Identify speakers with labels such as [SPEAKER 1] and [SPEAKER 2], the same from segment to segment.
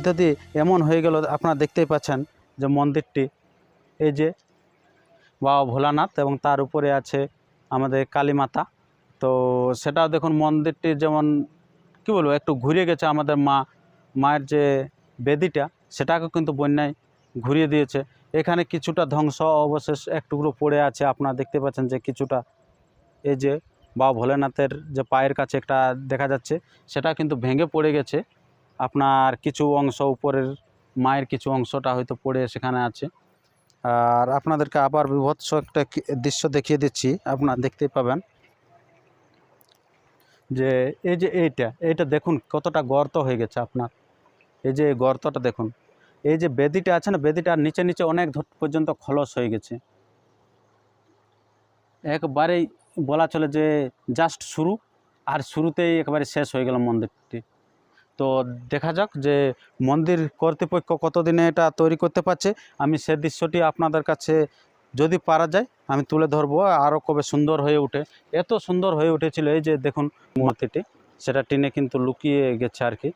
[SPEAKER 1] মধ্যে দিয়ে এমন হয়ে গেল, আপনারা দেখতেই পাচ্ছেন যে মন্দিরটি, এই যে বাবা ভোলানাথ এবং তার উপরে আছে আমাদের কালী মাতা। তো সেটাও দেখুন, মন্দিরটি যেমন কী বলবো, একটু ঘুরে গেছে। আমাদের মায়ের যে বেদিটা, সেটাকে কিন্তু বন্যায় ঘুরিয়ে দিয়েছে। এখানে কিছুটা ধ্বংস অবশেষ একটুকরো পড়ে আছে, আপনারা দেখতে পাচ্ছেন যে কিছুটা, এই যে বাবা ভোলেনাথের যে পায়ের কাছে একটা দেখা যাচ্ছে, সেটা কিন্তু ভেঙে পড়ে গেছে। আপনার কিছু অংশ উপরের মায়ের কিছু অংশটা হয়তো পড়ে সেখানে আছে। আর আপনাদেরকে আবার বিভৎস একটা দৃশ্য দেখিয়ে দিচ্ছি, আপনারা দেখতেই পাবেন যে এই যে এইটা দেখুন কতটা গর্ত হয়ে গেছে। আপনার এই যে গর্তটা দেখুন, এই যে বেদিটা আছে না, বেদিটার নিচে নিচে অনেক পর্যন্ত খলস হয়ে গেছে। একবারেই বলা চলে যে জাস্ট শুরু, আর শুরুতেই একবারে শেষ হয়ে গেল মন্দিরটি। তো দেখা যাক যে মন্দির কর্তৃপক্ষ কতদিনে এটা তৈরি করতে পারছে। আমি সে দৃশ্যটি আপনাদের কাছে যদি পারা যায় আমি তুলে ধরবো, আরও কবে সুন্দর হয়ে ওঠে। এত সুন্দর হয়ে উঠেছিল, এই যে দেখুন মূর্তিটি, সেটা টিনে কিন্তু লুকিয়ে গেছে আর কি,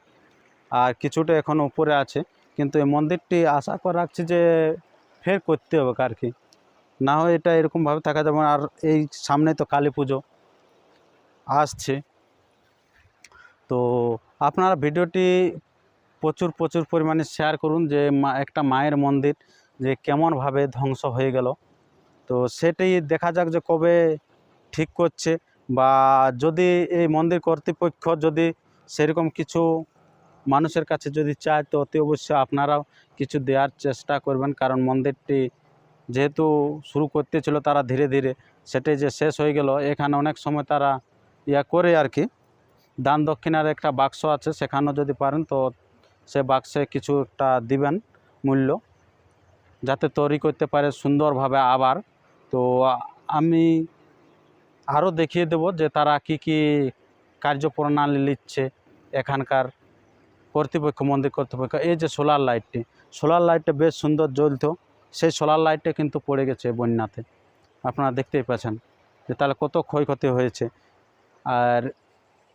[SPEAKER 1] আর কিছুটা এখনও উপরে আছে। কিন্তু এই মন্দিরটি আশা করে রাখছি যে ফের করতে হবে আর কি, না হয় এটা এরকমভাবে থাকা যাবে। আর এই সামনে তো কালী পুজো আসছে, তো আপনারা ভিডিওটি প্রচুর পরিমাণে শেয়ার করুন যে একটা মায়ের মন্দির যে কেমনভাবে ধ্বংস হয়ে গেল। তো সেটাই দেখা যাক যে কবে ঠিক করছে, বা যদি এই মন্দির কর্তৃপক্ষ যদি সেরকম কিছু মানুষের কাছে যদি চায়, তো অতি অবশ্যই আপনারাও কিছু দেওয়ার চেষ্টা করবেন। কারণ মন্দিরটি যেহেতু শুরু করতে ছিল তারা ধীরে ধীরে, সেটাই যে শেষ হয়ে গেল। এখানে অনেক সময় তারা করে আর কি, দান দক্ষিণার একটা বাক্স আছে, সেখানেও যদি পারেন তো সে বাক্সে কিছু একটা দিবেন মূল্য, যাতে তৈরি করতে পারে সুন্দরভাবে আবার। তো আমি আরও দেখিয়ে দেব যে তারা কি কার্যপ্রণালী নিচ্ছে এখানকার কর্তৃপক্ষ, মন্দির কর্তৃপক্ষ। এই যে সোলার লাইটটা বেশ সুন্দর জ্বলতো, সেই সোলার লাইটটা কিন্তু পড়ে গেছে বন্যাতে। আপনারা দেখতেই পাচ্ছেন যে তাহলে কত ক্ষয়ক্ষতি হয়েছে। আর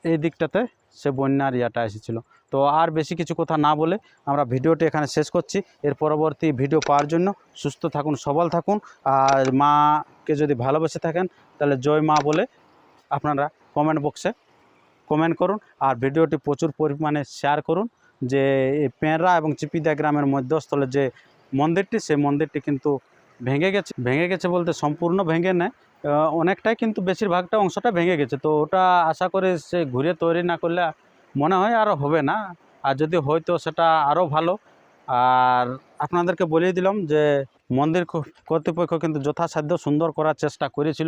[SPEAKER 1] এই দিকটাতে সে বন্যার ইয়াটা এসেছিলো। তো আর বেশি কিছু কথা না বলে আমরা ভিডিওটি এখানে শেষ করছি। এর পরবর্তী ভিডিও পাওয়ার জন্য সুস্থ থাকুন, সবল থাকুন। আর মাকে যদি ভালোবেসে থাকেন তাহলে জয় মা বলে আপনারা কমেন্ট বক্সে কমেন্ট করুন। আর ভিডিওটি প্রচুর পরিমাণে শেয়ার করুন। যে এই পেঁড়া এবং চিপিদা গ্রামের মধ্যস্থলে যে মন্দিরটি, সেই মন্দিরটি কিন্তু ভেঙে গেছে বলতে সম্পূর্ণ ভেঙে নেয়, অনেকটাই, কিন্তু বেশিরভাগটা অংশটা ভেঙে গেছে। তো ওটা আশা করে সে ঘুরে তৈরি না করলে মনে হয় আরও হবে না, আর যদি হয়তো সেটা আরও ভালো। আর আপনাদেরকে বলেই দিলাম যে মন্দির কর্তৃপক্ষ কিন্তু যথাসাধ্য সুন্দর করার চেষ্টা করেছিল।